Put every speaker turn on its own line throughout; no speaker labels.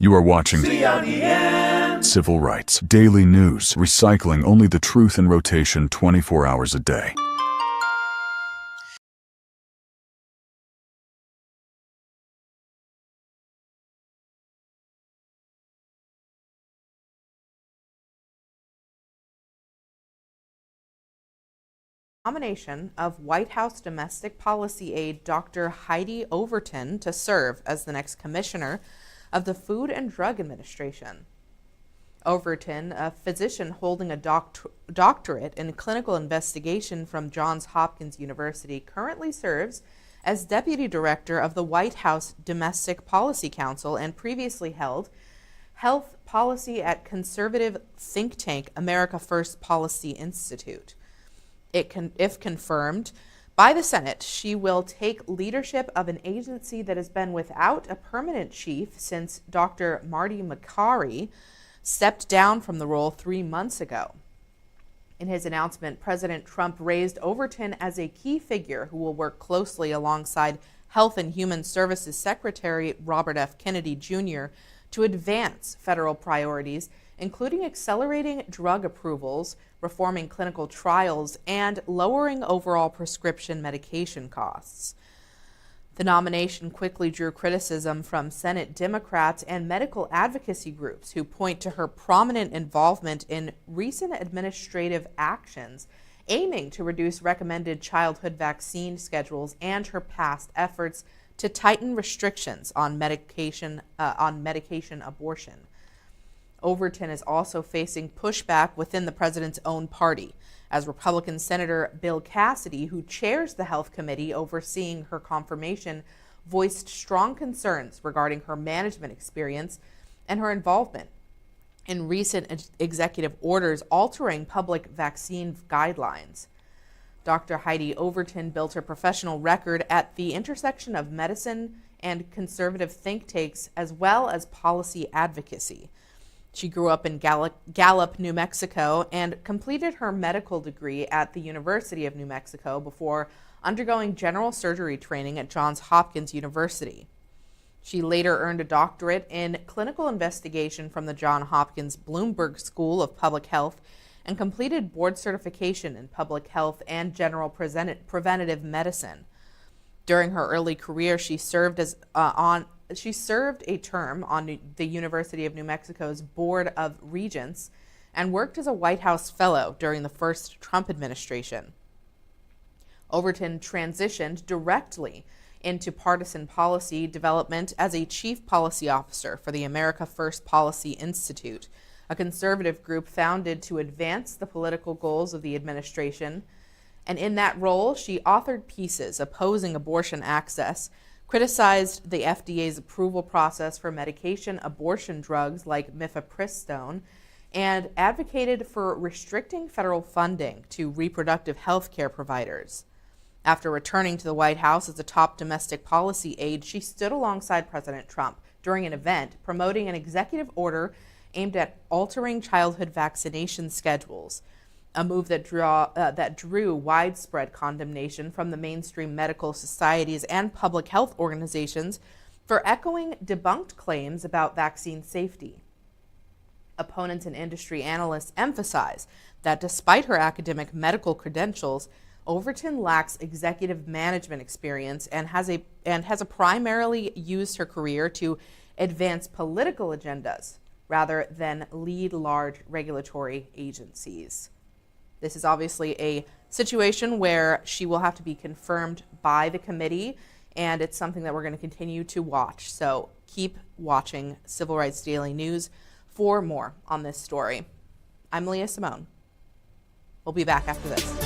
You are watching
CRDN
Civil Rights Daily News, recycling only the truth in rotation 24 hours a day.
Nomination of White House domestic policy aide Dr. Heidi Overton to serve as the next commissioner of the Food and Drug Administration. Overton, a physician holding a doctorate in clinical investigation from Johns Hopkins University, currently serves as deputy director of the White House Domestic Policy Council and previously held health policy at conservative think tank America First Policy Institute. If confirmed by the Senate, she will take leadership of an agency that has been without a permanent chief since Dr. Marty Makary stepped down from the role 3 months ago. In his announcement, President Trump raised Overton as a key figure who will work closely alongside Health and Human Services Secretary Robert F. Kennedy Jr. to advance federal priorities, including accelerating drug approvals, reforming clinical trials, and lowering overall prescription medication costs. The nomination quickly drew criticism from Senate Democrats and medical advocacy groups who point to her prominent involvement in recent administrative actions aiming to reduce recommended childhood vaccine schedules and her past efforts to tighten restrictions on medication abortion. Overton is also facing pushback within the president's own party, as Republican Senator Bill Cassidy, who chairs the Health Committee overseeing her confirmation, voiced strong concerns regarding her management experience and her involvement in recent executive orders altering public vaccine guidelines. Dr. Heidi Overton built her professional record at the intersection of medicine and conservative think tanks, as well as policy advocacy. She grew up in Gallup, New Mexico, and completed her medical degree at the University of New Mexico before undergoing general surgery training at Johns Hopkins University. She later earned a doctorate in clinical investigation from the Johns Hopkins Bloomberg School of Public Health and completed board certification in public health and general preventative medicine. During her early career, she served a term on the University of New Mexico's Board of Regents and worked as a White House fellow during the first Trump administration. Overton transitioned directly into partisan policy development as a chief policy officer for the America First Policy Institute, a conservative group founded to advance the political goals of the administration. And in that role, she authored pieces opposing abortion access, criticized the FDA's approval process for medication abortion drugs like mifepristone, and advocated for restricting federal funding to reproductive health care providers. After returning to the White House as a top domestic policy aide, she stood alongside President Trump during an event promoting an executive order aimed at altering childhood vaccination schedules, a move that drew widespread condemnation from the mainstream medical societies and public health organizations for echoing debunked claims about vaccine safety. Opponents and industry analysts emphasize that despite her academic medical credentials, Overton lacks executive management experience and has primarily used her career to advance political agendas rather than lead large regulatory agencies. This is obviously a situation where she will have to be confirmed by the committee, and it's something that we're going to continue to watch. So keep watching Civil Rights Daily News for more on this story. I'm MALIYAH Simone. We'll be back after this.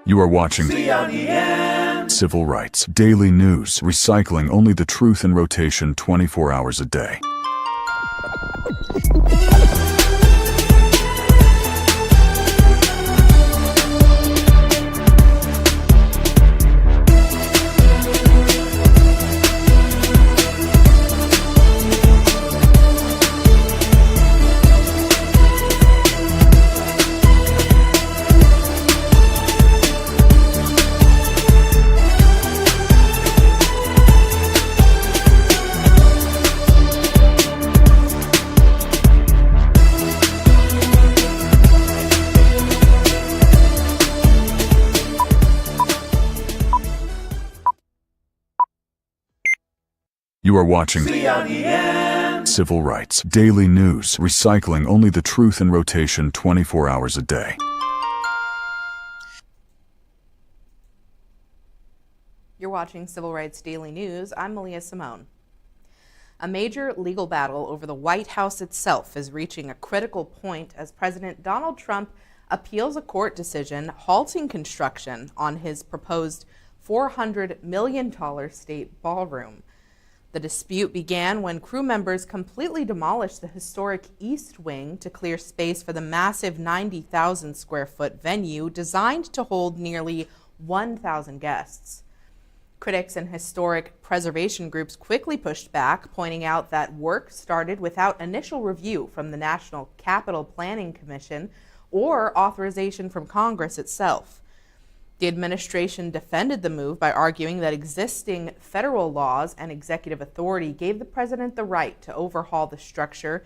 You are watching CRDN Civil Rights Daily News, recycling only the truth in rotation 24 hours a day. You are watching CRDN Civil Rights Daily News, recycling only the truth in rotation 24 hours a day.
You're watching Civil Rights Daily News. I'm MALIYAH Simone. A major legal battle over the White House itself is reaching a critical point as President Donald Trump appeals a court decision halting construction on his proposed $400 million state ballroom. The dispute began when crew members completely demolished the historic East Wing to clear space for the massive 90,000 square foot venue designed to hold nearly 1,000 guests. Critics and historic preservation groups quickly pushed back, pointing out that work started without initial review from the National Capital Planning Commission or authorization from Congress itself. The administration defended the move by arguing that existing federal laws and executive authority gave the president the right to overhaul the structure,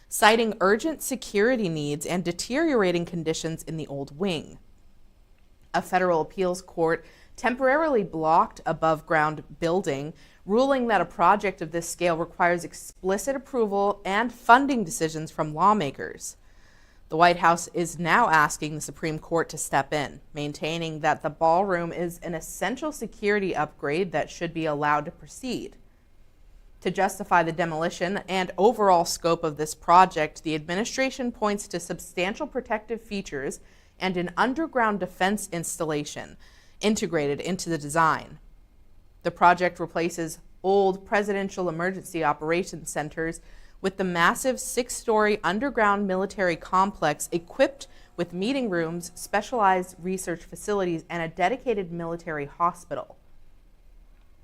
citing urgent security needs and deteriorating conditions in the old wing. A federal appeals court temporarily blocked above-ground building, ruling that a project of this scale requires explicit approval and funding decisions from lawmakers. The White House is now asking the Supreme Court to step in, maintaining that the ballroom is an essential security upgrade that should be allowed to proceed. To justify the demolition and overall scope of this project, the administration points to substantial protective features and an underground defense installation integrated into the design. The project replaces old presidential emergency operations centers with the massive 6-story underground military complex equipped with meeting rooms, specialized research facilities, and a dedicated military hospital.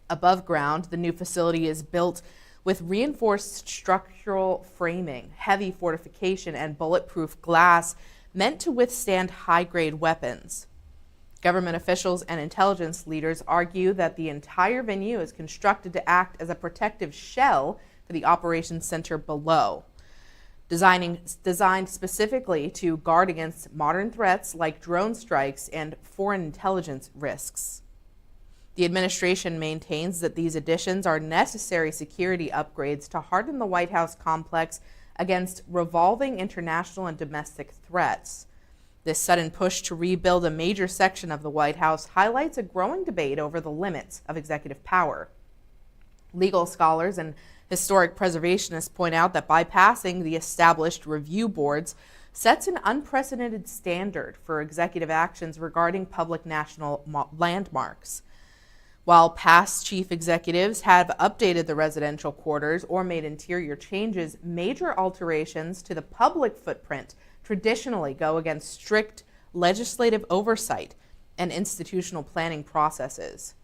Above ground, the new facility is built with reinforced structural framing, heavy fortification, and bulletproof glass meant to withstand high-grade weapons. Government officials and intelligence leaders argue that the entire venue is constructed to act as a protective shell for the operations center below, designed specifically to guard against modern threats like drone strikes and foreign intelligence risks. The administration maintains that these additions are necessary security upgrades to harden the White House complex against revolving international and domestic threats. This sudden push to rebuild a major section of the White House highlights a growing debate over the limits of executive power. Legal scholars and historic preservationists point out that bypassing the established review boards sets an unprecedented standard for executive actions regarding public national landmarks. While past chief executives have updated the residential quarters or made interior changes, major alterations to the public footprint traditionally go against strict legislative oversight and institutional planning processes.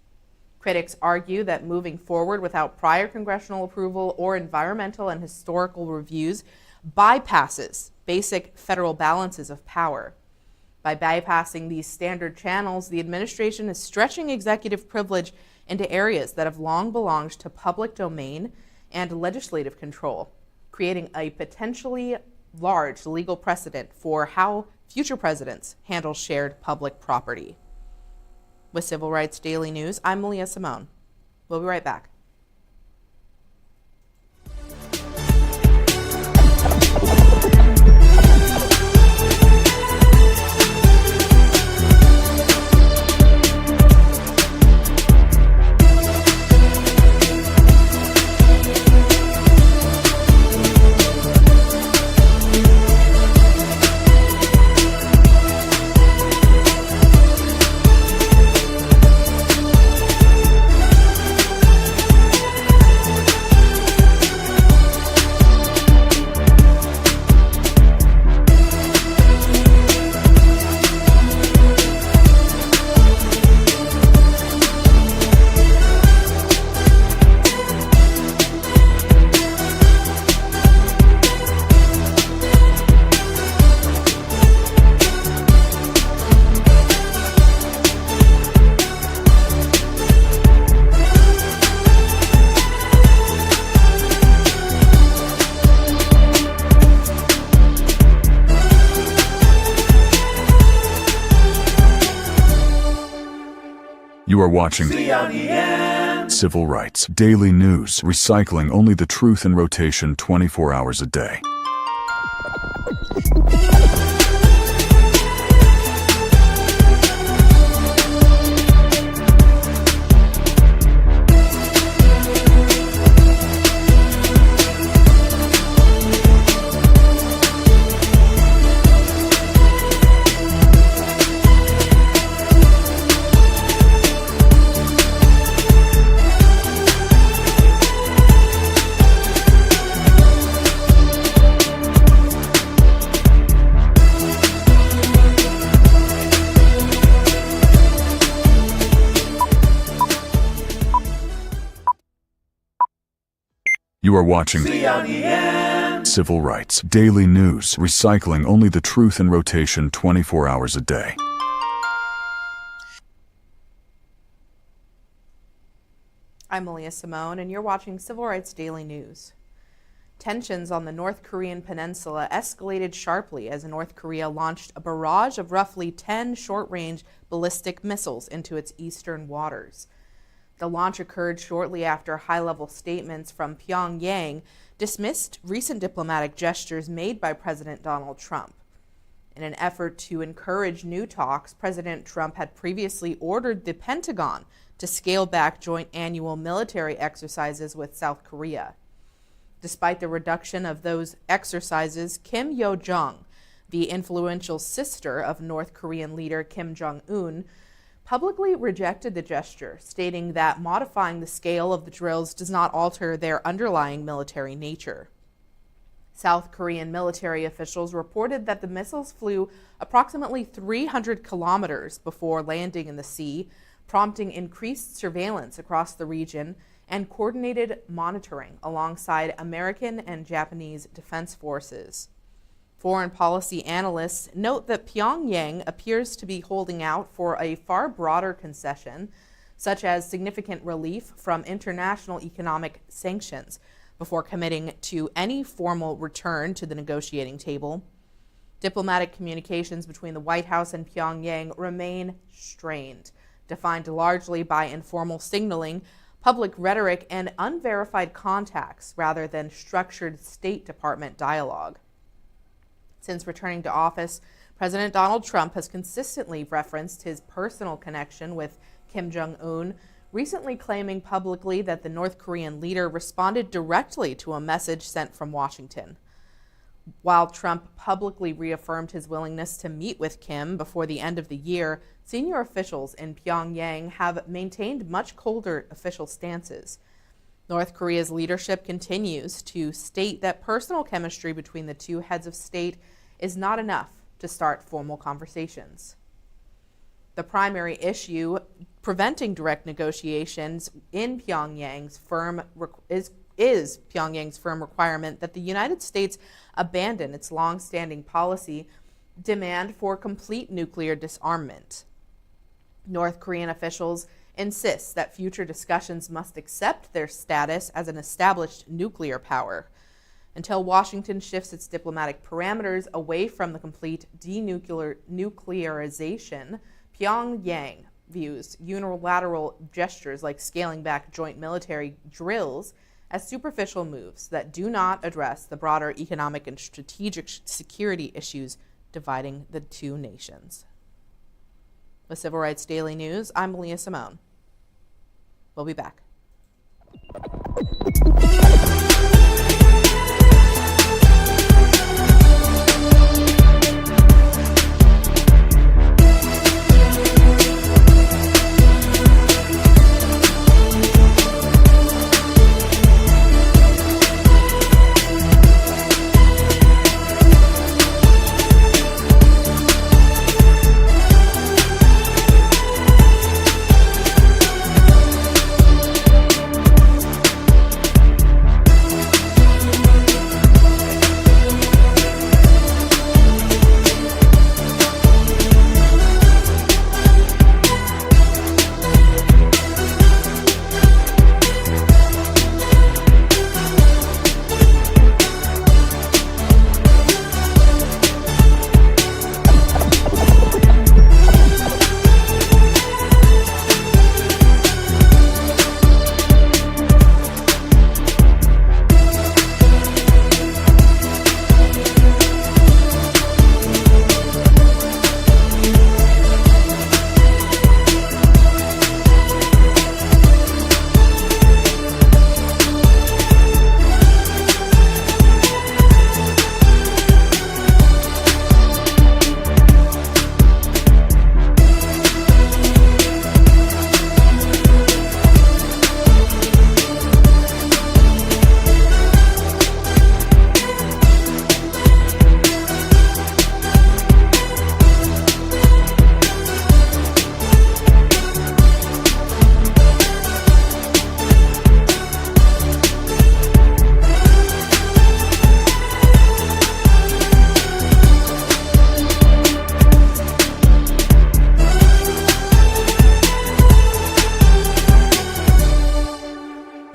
Critics argue that moving forward without prior congressional approval or environmental and historical reviews bypasses basic federal balances of power. By bypassing these standard channels, the administration is stretching executive privilege into areas that have long belonged to public domain and legislative control, creating a potentially large legal precedent for how future presidents handle shared public property. With Civil Rights Daily News, I'm MALIYAH Simone. We'll be right back.
You are watching CRDN Civil Rights Daily News, recycling only the truth in rotation 24 hours a day. You are watching CRDN Civil Rights Daily News, recycling only the truth in rotation 24 hours a day.
I'm MALIYAH Simone, and you're watching Civil Rights Daily News. Tensions on the North Korean peninsula escalated sharply as North Korea launched a barrage of roughly 10 short-range ballistic missiles into its eastern waters. The launch occurred shortly after high-level statements from Pyongyang dismissed recent diplomatic gestures made by President Donald Trump. In an effort to encourage new talks, President Trump had previously ordered the Pentagon to scale back joint annual military exercises with South Korea. Despite the reduction of those exercises, Kim Yo-jong, the influential sister of North Korean leader Kim Jong-un, publicly rejected the gesture, stating that modifying the scale of the drills does not alter their underlying military nature. South Korean military officials reported that the missiles flew approximately 300 kilometers before landing in the sea, prompting increased surveillance across the region and coordinated monitoring alongside American and Japanese defense forces. Foreign policy analysts note that Pyongyang appears to be holding out for a far broader concession, such as significant relief from international economic sanctions, before committing to any formal return to the negotiating table. Diplomatic communications between the White House and Pyongyang remain strained, defined largely by informal signaling, public rhetoric, and unverified contacts rather than structured State Department dialogue. Since returning to office, President Donald Trump has consistently referenced his personal connection with Kim Jong-un, recently claiming publicly that the North Korean leader responded directly to a message sent from Washington. While Trump publicly reaffirmed his willingness to meet with Kim before the end of the year, senior officials in Pyongyang have maintained much colder official stances. North Korea's leadership continues to state that personal chemistry between the two heads of state is not enough to start formal conversations. The primary issue preventing direct negotiations in Pyongyang's is Pyongyang's firm requirement that the United States abandon its long-standing policy demand for complete nuclear disarmament. North Korean officials insist that future discussions must accept their status as an established nuclear power. Until Washington shifts its diplomatic parameters away from the complete denuclearization, Pyongyang views unilateral gestures like scaling back joint military drills as superficial moves that do not address the broader economic and strategic security issues dividing the two nations. With Civil Rights Daily News, I'm MALIYAH Simone. We'll be back.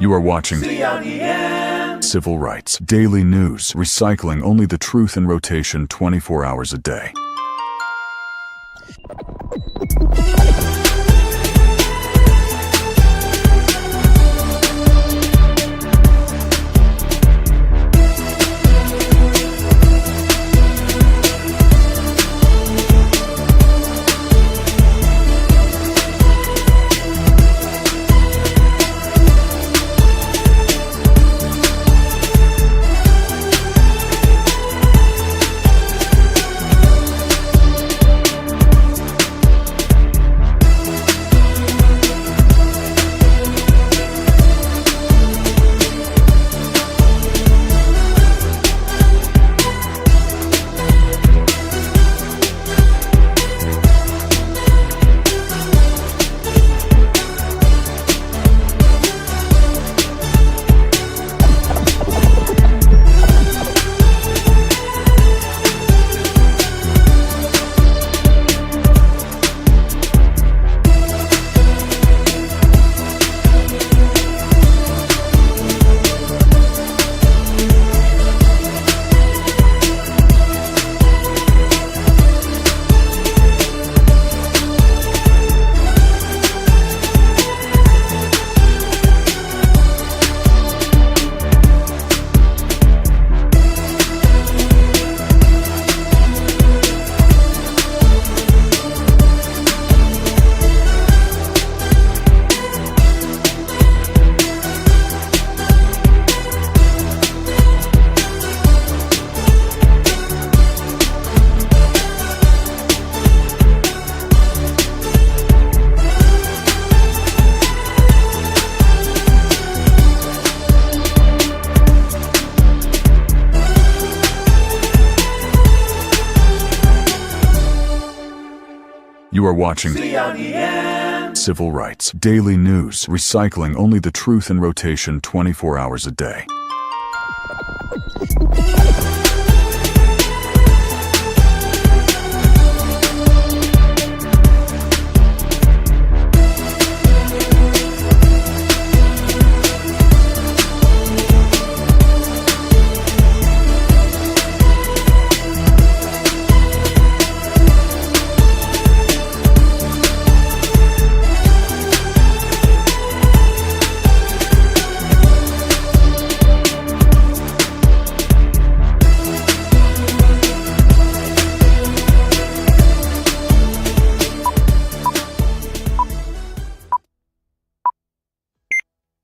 You are watching CRDN Civil Rights Daily News, recycling only the truth in rotation 24 hours a day. You are watching
CRDN
Civil Rights Daily News, recycling only the truth in rotation 24 hours a day.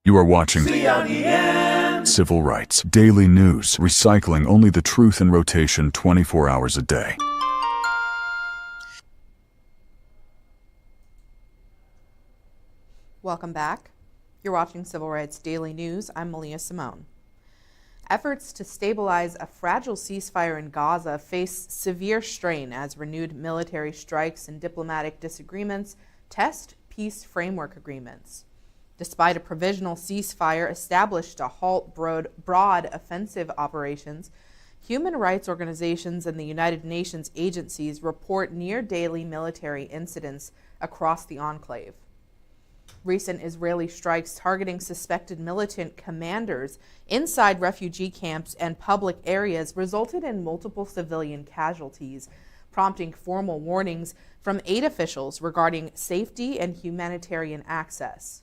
You are watching
CRDN
Civil Rights Daily News, recycling only the truth in rotation 24 hours a day.
Welcome back. You're watching Civil Rights Daily News. I'm MALIYAH Simone. Efforts to stabilize a fragile ceasefire in Gaza face severe strain as renewed military strikes and diplomatic disagreements test peace framework agreements. Despite a provisional ceasefire established to halt broad offensive operations, human rights organizations and the United Nations agencies report near-daily military incidents across the enclave. Recent Israeli strikes targeting suspected militant commanders inside refugee camps and public areas resulted in multiple civilian casualties, prompting formal warnings from aid officials regarding safety and humanitarian access.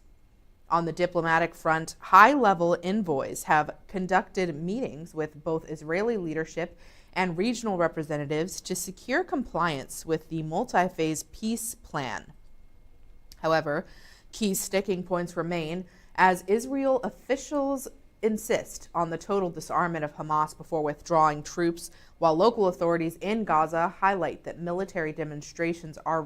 On the diplomatic front, high-level envoys have conducted meetings with both Israeli leadership and regional representatives to secure compliance with the multi-phase peace plan. However, key sticking points remain as Israel officials insist on the total disarmament of Hamas before withdrawing troops, while local authorities in Gaza highlight that military demonstrations are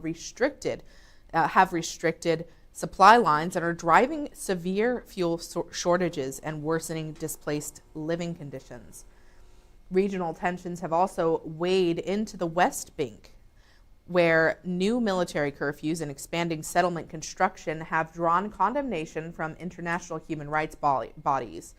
have restricted supply lines and are driving severe fuel shortages and worsening displaced living conditions. Regional tensions have also weighed into the West Bank, where new military curfews and expanding settlement construction have drawn condemnation from international human rights bodies.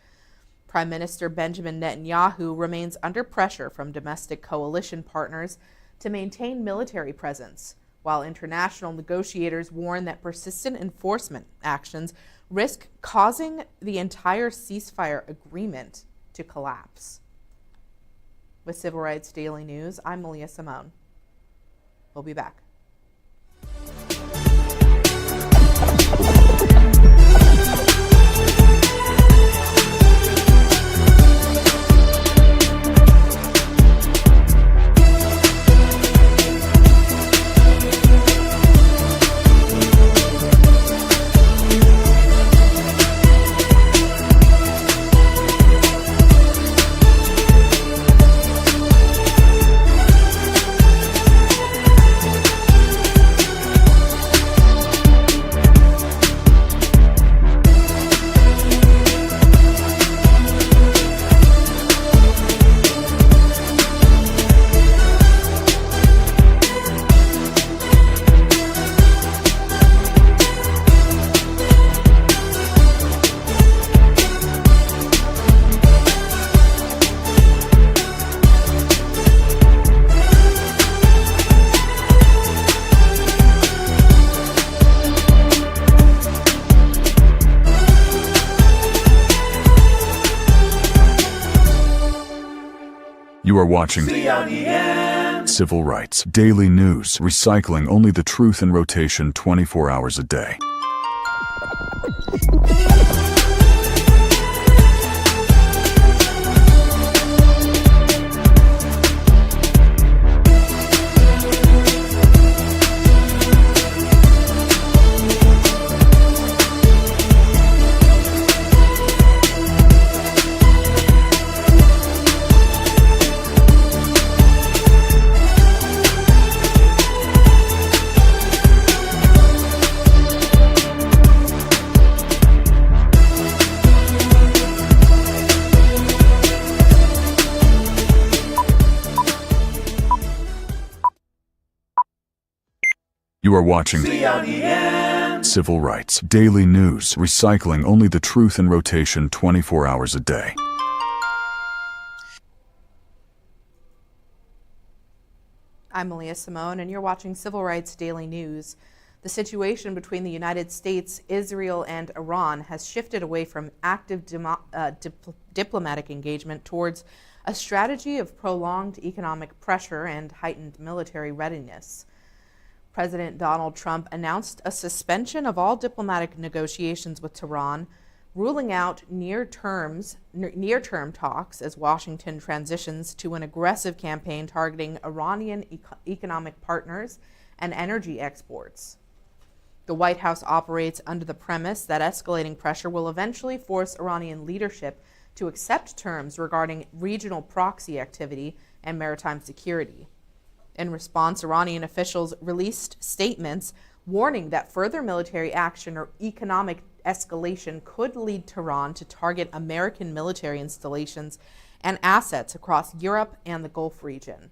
Prime Minister Benjamin Netanyahu remains under pressure from domestic coalition partners to maintain military presence, while international negotiators warn that persistent enforcement actions risk causing the entire ceasefire agreement to collapse. With Civil Rights Daily News, I'm MALIYAH Simone. We'll be back.
You are watching
CRDN
Civil Rights Daily News, recycling only the truth in rotation 24 hours a day. You are watching
CRDN.
Civil Rights Daily News, recycling only the truth in rotation 24 hours a day.
I'm MALIYAH SIMONE, and you're watching Civil Rights Daily News. The situation between the United States, Israel, and Iran has shifted away from active diplomatic engagement towards a strategy of prolonged economic pressure and heightened military readiness. President Donald Trump announced a suspension of all diplomatic negotiations with Tehran, ruling out near-term talks as Washington transitions to an aggressive campaign targeting Iranian economic partners and energy exports. The White House operates under the premise that escalating pressure will eventually force Iranian leadership to accept terms regarding regional proxy activity and maritime security. In response, Iranian officials released statements warning that further military action or economic escalation could lead Tehran to target American military installations and assets across Europe and the Gulf region.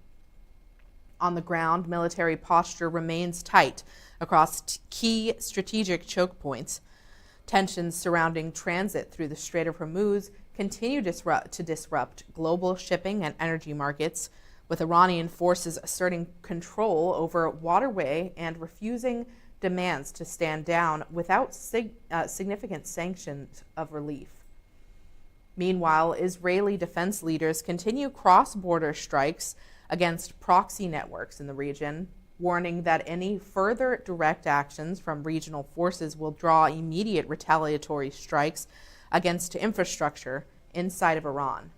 On the ground, military posture remains tight across key strategic choke points. Tensions surrounding transit through the Strait of Hormuz continue to disrupt global shipping and energy markets, with Iranian forces asserting control over waterway and refusing demands to stand down without significant sanctions of relief. Meanwhile, Israeli defense leaders continue cross-border strikes against proxy networks in the region, warning that any further direct actions from regional forces will draw immediate retaliatory strikes against infrastructure inside of Iran.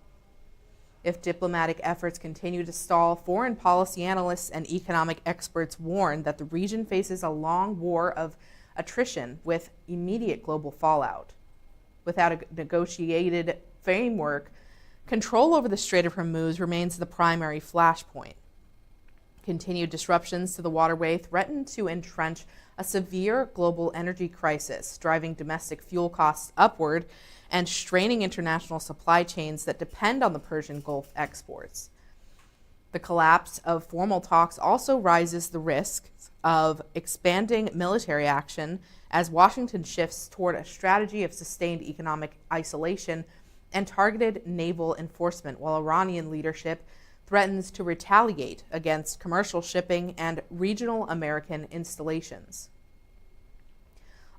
If diplomatic efforts continue to stall, foreign policy analysts and economic experts warn that the region faces a long war of attrition with immediate global fallout. Without a negotiated framework, control over the Strait of Hormuz remains the primary flashpoint. Continued disruptions to the waterway threaten to entrench a severe global energy crisis, driving domestic fuel costs upward and straining international supply chains that depend on the Persian Gulf exports. The collapse of formal talks also raises the risk of expanding military action as Washington shifts toward a strategy of sustained economic isolation and targeted naval enforcement, while Iranian leadership threatens to retaliate against commercial shipping and regional American installations.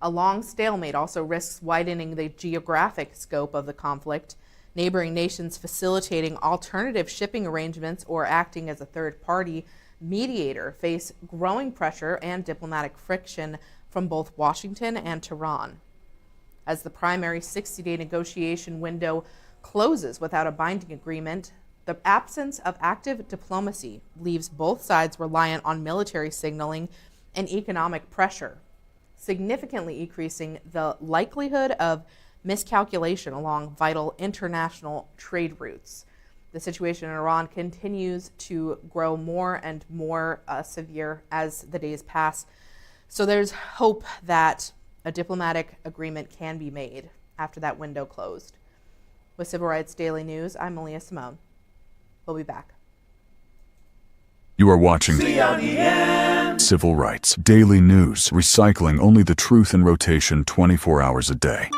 A long stalemate also risks widening the geographic scope of the conflict, neighboring nations facilitating alternative shipping arrangements or acting as a third-party mediator face growing pressure and diplomatic friction from both Washington and Tehran. As the primary 60-day negotiation window closes without a binding agreement, the absence of active diplomacy leaves both sides reliant on military signaling and economic pressure, significantly increasing the likelihood of miscalculation along vital international trade routes. The situation in Iran continues to grow more and more severe as the days pass. So there's hope that a diplomatic agreement can be made after that window closed. With Civil Rights Daily News, I'm MALIYAH Simone. We'll be back.
You are watching
CRDN.
Civil Rights Daily News, recycling only the truth in rotation 24 hours a day.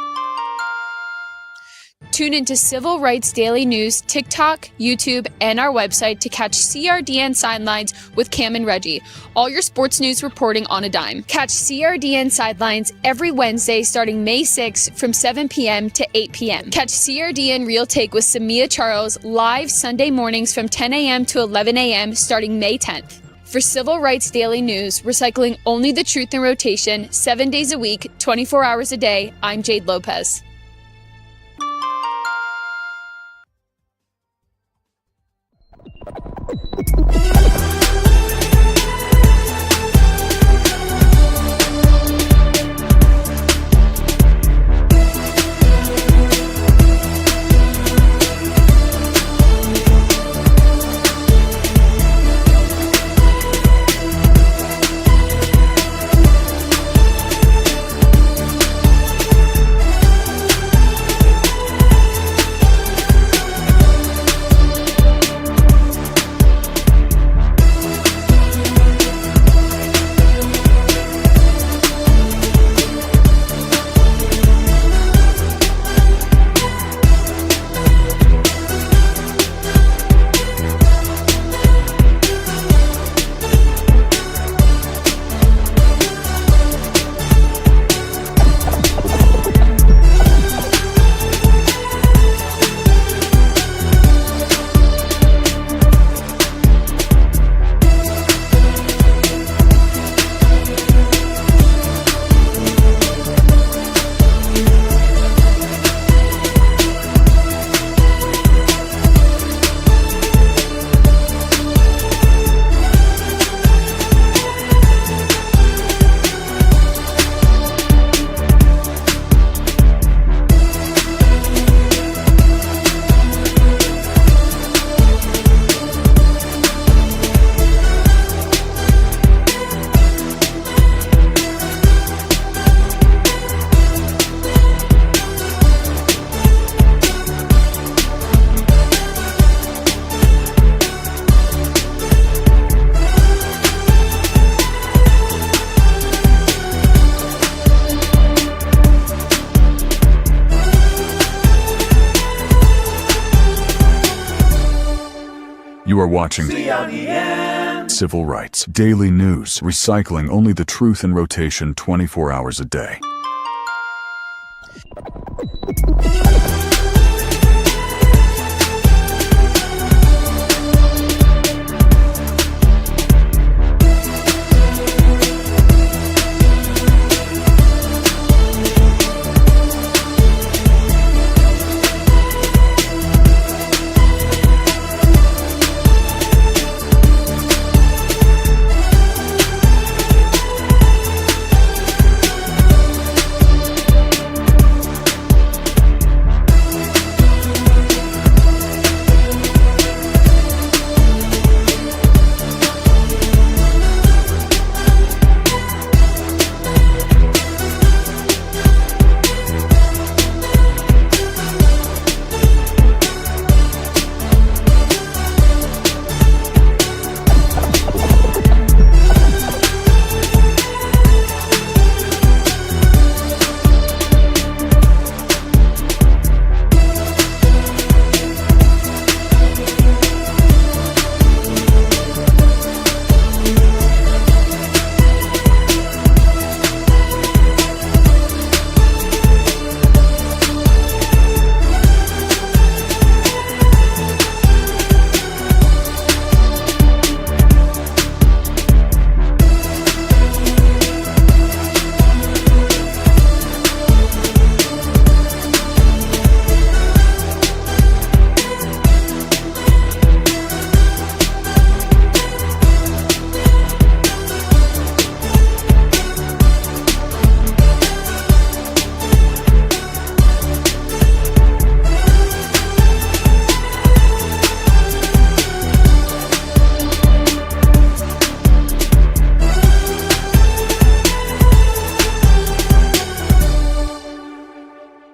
Tune into Civil Rights Daily News, TikTok, YouTube, and our website to catch CRDN Sidelines with Cam and Reggie. All your sports news reporting on a dime. Catch CRDN Sidelines every Wednesday starting May 6th from 7 p.m. to 8 p.m. Catch CRDN Real Take with Samia Charles live Sunday mornings from 10 a.m. to 11 a.m. starting May 10th. For Civil Rights Daily News, recycling only the truth in rotation, 7 days a week, 24 hours a day, I'm Jade Lopez.
You are watching
CRDN.
Civil Rights Daily News, recycling only the truth in rotation 24 hours a day.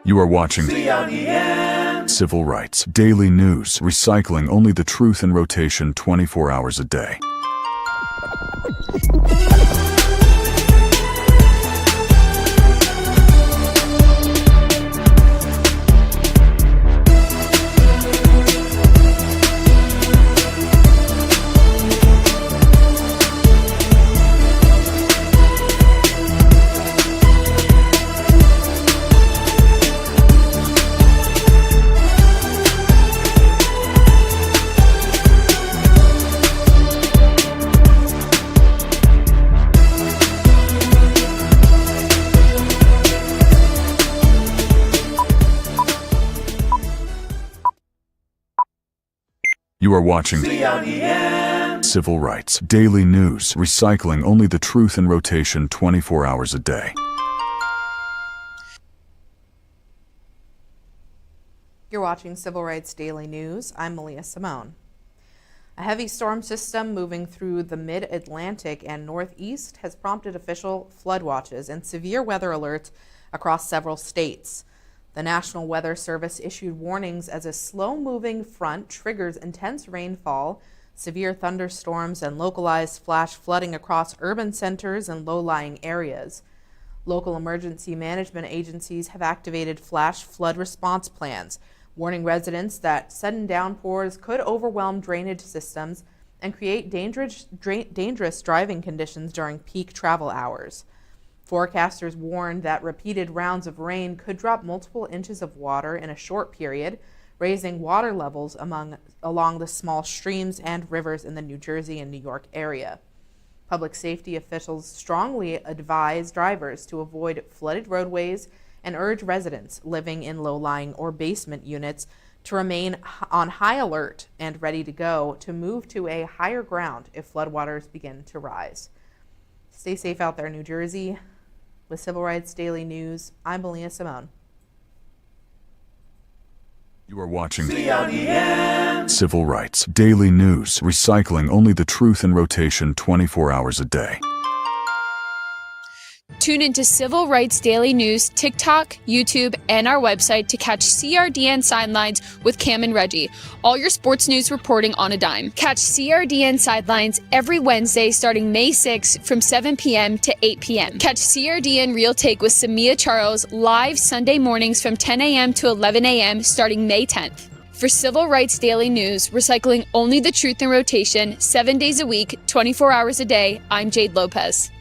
You are watching
CRDN.
Civil Rights Daily News, recycling only the truth in rotation 24 hours a day. You are watching
CRDN.
Civil Rights Daily News, recycling only the truth in rotation 24 hours a day.
You're watching Civil Rights Daily News. I'm MALIYAH Simone. A heavy storm system moving through the mid-Atlantic and northeast has prompted official flood watches and severe weather alerts across several states. The National Weather Service issued warnings as a slow-moving front triggers intense rainfall, severe thunderstorms, and localized flash flooding across urban centers and low-lying areas. Local emergency management agencies have activated flash flood response plans, warning residents that sudden downpours could overwhelm drainage systems and create dangerous driving conditions during peak travel hours. Forecasters warned that repeated rounds of rain could drop multiple inches of water in a short period, raising water levels along the small streams and rivers in the New Jersey and New York area. Public safety officials strongly advise drivers to avoid flooded roadways and urge residents living in low-lying or basement units to remain on high alert and ready to go to move to a higher ground if floodwaters begin to rise. Stay safe out there, New Jersey. With Civil Rights Daily News, I'm MALIYAH Simone.
You are watching
CRDN.
Civil Rights Daily News, recycling only the truth in rotation 24 hours a day.
Tune into Civil Rights Daily News, TikTok, YouTube, and our website to catch CRDN Sidelines with Cam and Reggie. All your sports news reporting on a dime. Catch CRDN Sidelines every Wednesday starting May 6th from 7 p.m. to 8 p.m. Catch CRDN Real Take with Samia Charles live Sunday mornings from 10 a.m. to 11 a.m. starting May 10th. For Civil Rights Daily News, recycling only the truth in rotation, 7 days a week, 24 hours a day, I'm Jade Lopez.